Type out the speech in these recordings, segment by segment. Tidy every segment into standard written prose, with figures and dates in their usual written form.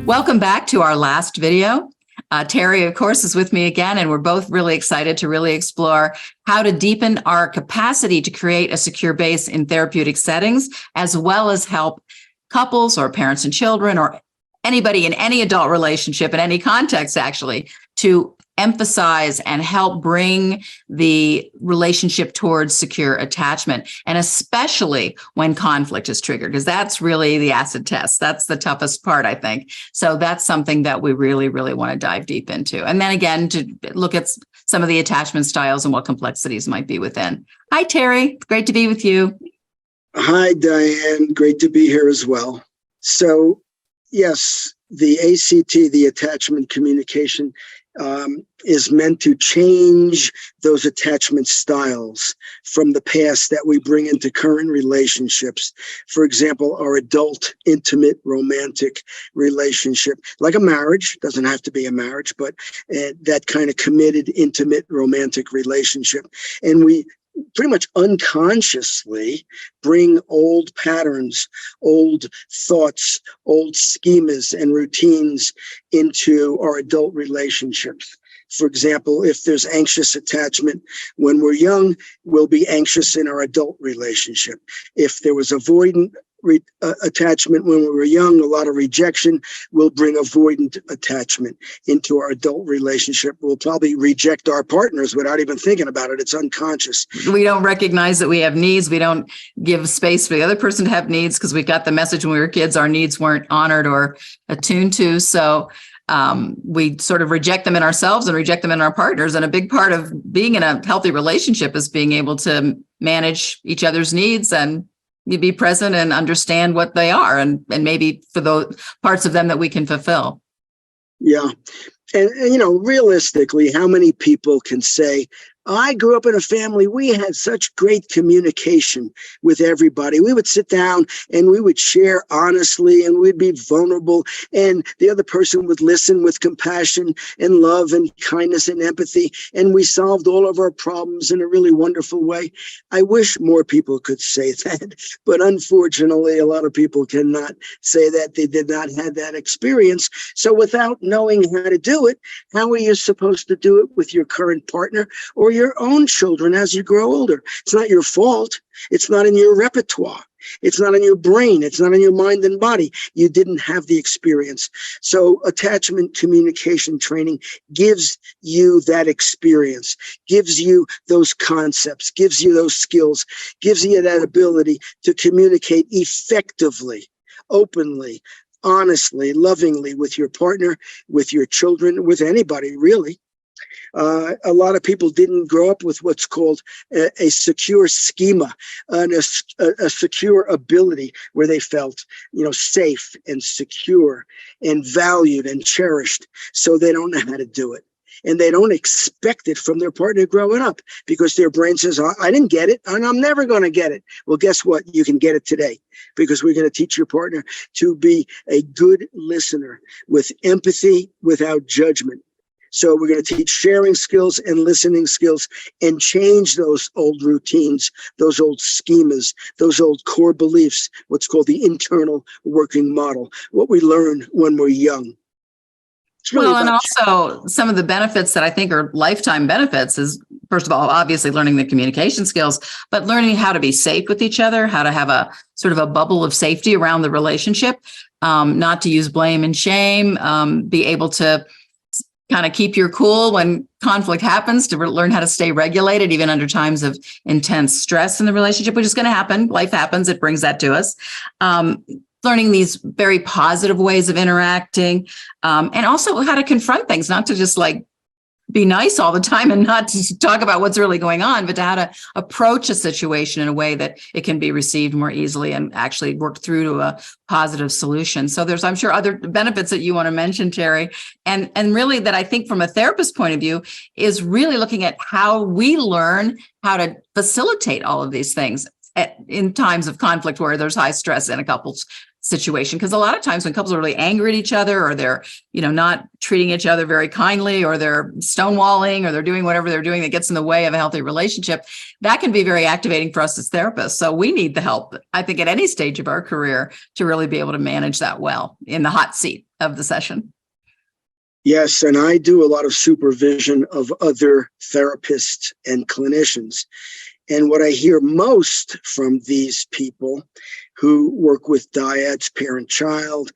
Welcome back to our last video. Terry, of course, is with me again, and we're both really excited to really explore how to deepen our capacity to create a secure base in therapeutic settings, as well as help couples or parents and children or anybody in any adult relationship in any context, actually, to emphasize and help bring the relationship towards secure attachment, and especially when conflict is triggered, because that's really the acid test. That's the toughest part, I think. So that's something that we really, really want to dive deep into. And then again, to look at some of the attachment styles and what complexities might be within. Hi, Terry. Great to be with you. Hi, Diane. Great to be here as well. So, yes, the ACT, the attachment communication, is meant to change those attachment styles from the past that we bring into current relationships. For example, our adult, intimate, romantic relationship, like a marriage, doesn't have to be a marriage, but that kind of committed, intimate, romantic relationship. And we pretty much unconsciously bring old patterns, old thoughts, old schemas and routines into our adult relationships. For example, if there's anxious attachment when we're young, we'll be anxious in our adult relationship. If there was avoidant attachment when we were young, a lot of rejection, will bring avoidant attachment into our adult relationship. We'll probably reject our partners without even thinking about it. It's unconscious. We don't recognize that we have needs. We don't give space for the other person to have needs because we got the message when we were kids our needs weren't honored or attuned to. So we sort of reject them in ourselves and reject them in our partners. And a big part of being in a healthy relationship is being able to manage each other's needs and you be present and understand what they are, and maybe for those parts of them that we can fulfill. Yeah. And realistically, how many people can say, I grew up in a family, we had such great communication with everybody. We would sit down and we would share honestly and we'd be vulnerable, and the other person would listen with compassion and love and kindness and empathy, and we solved all of our problems in a really wonderful way. I wish more people could say that, but unfortunately, a lot of people cannot say that. They did not have that experience. So without knowing how to do it, how are you supposed to do it with your current partner or your own children as you grow older? It's not your fault. It's not in your repertoire. It's not in your brain. It's not in your mind and body. You didn't have the experience. So attachment communication training gives you that experience, gives you those concepts, gives you those skills, gives you that ability to communicate effectively, openly, honestly, lovingly with your partner, with your children, with anybody, really. A lot of people didn't grow up with what's called a secure schema, and a secure ability where they felt, safe and secure and valued and cherished. So they don't know how to do it. And they don't expect it from their partner growing up because their brain says, I didn't get it and I'm never going to get it. Well, guess what? You can get it today because we're going to teach your partner to be a good listener with empathy without judgment. So we're going to teach sharing skills and listening skills and change those old routines, those old schemas, those old core beliefs, what's called the internal working model, what we learn when we're young. Well, and also some of the benefits that I think are lifetime benefits is, first of all, obviously learning the communication skills, but learning how to be safe with each other, how to have a sort of a bubble of safety around the relationship, not to use blame and shame, be able to kind of keep your cool when conflict happens, to learn how to stay regulated, even under times of intense stress in the relationship, which is going to happen. Life happens. It brings that to us. Learning these very positive ways of interacting, and also how to confront things, not to just be nice all the time and not to talk about what's really going on, but to how to approach a situation in a way that it can be received more easily and actually work through to a positive solution. So there's, I'm sure, other benefits that you want to mention, Terry, and really that I think from a therapist point of view is really looking at how we learn how to facilitate all of these things in times of conflict where there's high stress in a couple's situation. Because a lot of times when couples are really angry at each other, or they're, not treating each other very kindly, or they're stonewalling, or they're doing whatever they're doing that gets in the way of a healthy relationship, that can be very activating for us as therapists. So we need the help, I think, at any stage of our career to really be able to manage that well in the hot seat. of the session. Yes, and I do a lot of supervision of other therapists and clinicians. And what I hear most from these people who work with dyads, parent-child,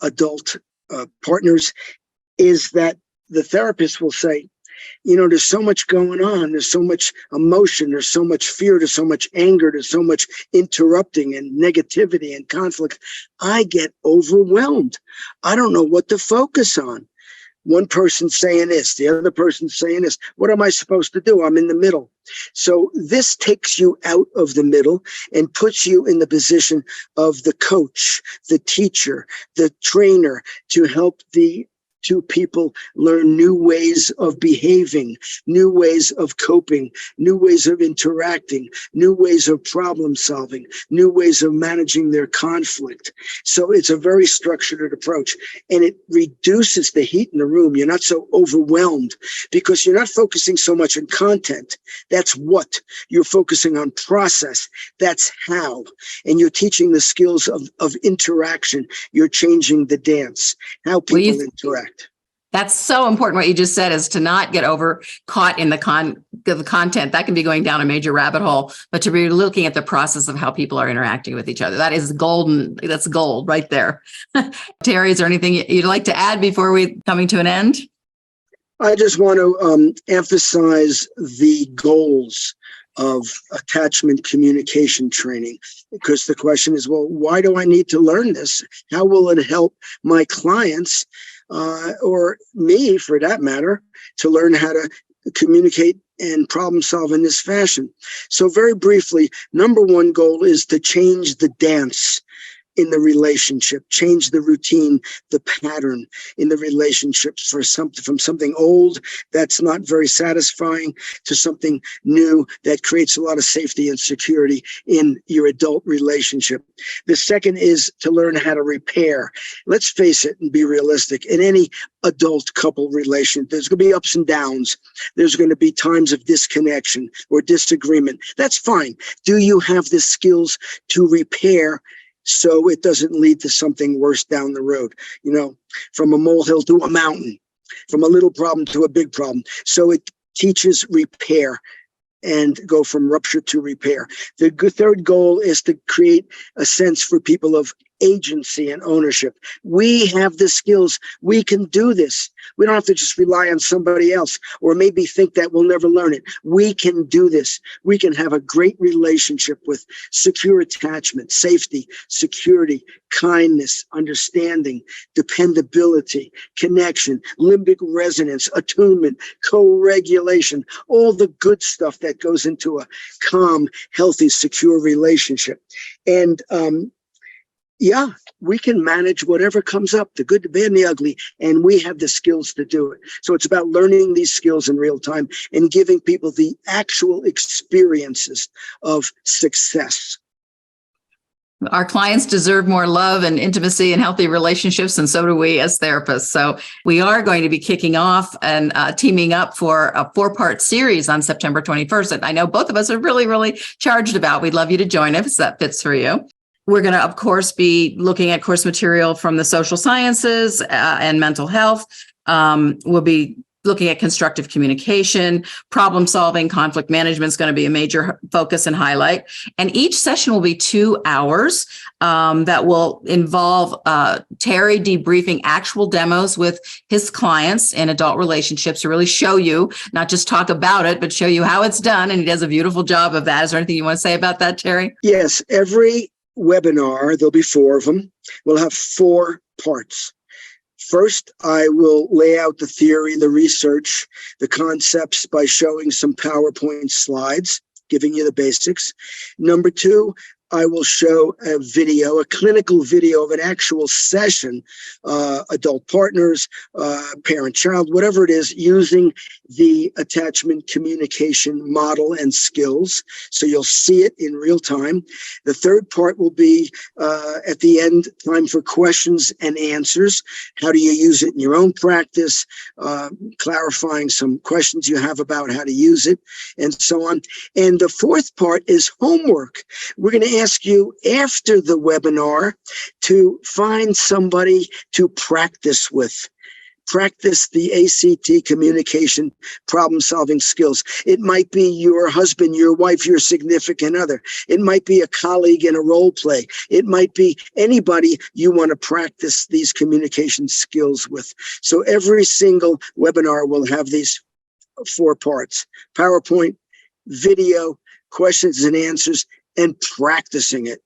adult partners, is that the therapist will say, there's so much going on. There's so much emotion. There's so much fear. There's so much anger. There's so much interrupting and negativity and conflict. I get overwhelmed. I don't know what to focus on. One person saying this, the other person saying this. What am I supposed to do? I'm in the middle. So this takes you out of the middle and puts you in the position of the coach, the teacher, the trainer to help the two people learn new ways of behaving, new ways of coping, new ways of interacting, new ways of problem solving, new ways of managing their conflict. So it's a very structured approach, and it reduces the heat in the room. You're not so overwhelmed because you're not focusing so much on content. That's what. You're focusing on process. That's how. And you're teaching the skills of interaction. You're changing the dance, how people interact. That's so important. What you just said is to not get caught in the content that can be going down a major rabbit hole, but to be looking at the process of how people are interacting with each other. That is golden. That's gold right there. Terry, is there anything you'd like to add before we coming to an end? I just want to emphasize the goals of attachment communication training, because the question is, well, why do I need to learn this? How will it help my clients or me, for that matter, to learn how to communicate and problem solve in this fashion? So very briefly, number one goal is to change the dance in the relationship, change the routine, the pattern in the relationships from something old that's not very satisfying to something new that creates a lot of safety and security in your adult relationship. The second is to learn how to repair. Let's face it and be realistic. In any adult couple relation, there's going to be ups and downs. There's going to be times of disconnection or disagreement. That's fine. Do you have the skills to repair so it doesn't lead to something worse down the road? From a molehill to a mountain, from a little problem to a big problem. So it teaches repair and go from rupture to repair. The third goal is to create a sense for people of agency and ownership. We have the skills. We can do this. We don't have to just rely on somebody else or maybe think that we'll never learn it. We can do this. We can have a great relationship with secure attachment, safety, security, kindness, understanding, dependability, connection, limbic resonance, attunement, co-regulation, all the good stuff that goes into a calm, healthy, secure relationship. And we can manage whatever comes up, the good, the bad, and the ugly, and we have the skills to do it. So it's about learning these skills in real time and giving people the actual experiences of success. Our clients deserve more love and intimacy and healthy relationships, and so do we as therapists. So we are going to be kicking off and teaming up for a 4-part series on September 21st. And I know both of us are really, really charged about. We'd love you to join us if that fits for you. We're going to, of course, be looking at course material from the social sciences and mental health. We'll be looking at constructive communication, problem solving, conflict management is going to be a major focus and highlight. And each session will be 2 hours that will involve Terry debriefing actual demos with his clients in adult relationships to really show you, not just talk about it, but show you how it's done. And he does a beautiful job of that. Is there anything you want to say about that, Terry? Yes, every webinar, there'll be 4 of them. We'll have 4 parts. First, I will lay out the theory, the research, the concepts by showing some PowerPoint slides, giving you the basics. Number 2, I will show a video, a clinical video of an actual session, adult partners, parent-child, whatever it is, using the attachment communication model and skills. So you'll see it in real time. The third part will be at the end, time for questions and answers. How do you use it in your own practice? Clarifying some questions you have about how to use it, and so on. And the fourth part is homework. We're going to ask you after the webinar to find somebody to practice with. Practice the ACT communication problem-solving skills. It might be your husband, your wife, your significant other. It might be a colleague in a role play. It might be anybody you want to practice these communication skills with. So every single webinar will have these 4 parts: PowerPoint, video, questions and answers, and practicing it.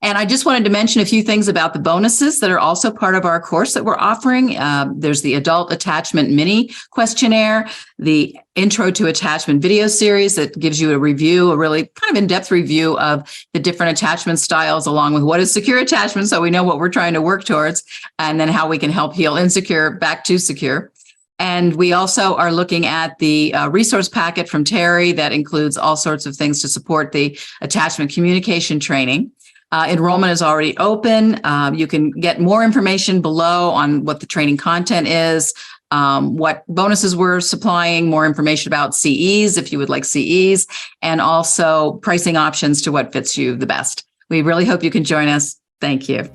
And I just wanted to mention a few things about the bonuses that are also part of our course that we're offering. There's the Adult Attachment Mini Questionnaire, the Intro to Attachment video series that gives you a review, a really kind of in-depth review of the different attachment styles, along with what is secure attachment, so we know what we're trying to work towards, and then how we can help heal insecure back to secure. And we also are looking at the resource packet from Terry that includes all sorts of things to support the attachment communication training. Enrollment is already open. You can get more information below on what the training content is, what bonuses we're supplying, more information about CEs if you would like CEs, and also pricing options to what fits you the best. We really hope you can join us. Thank you.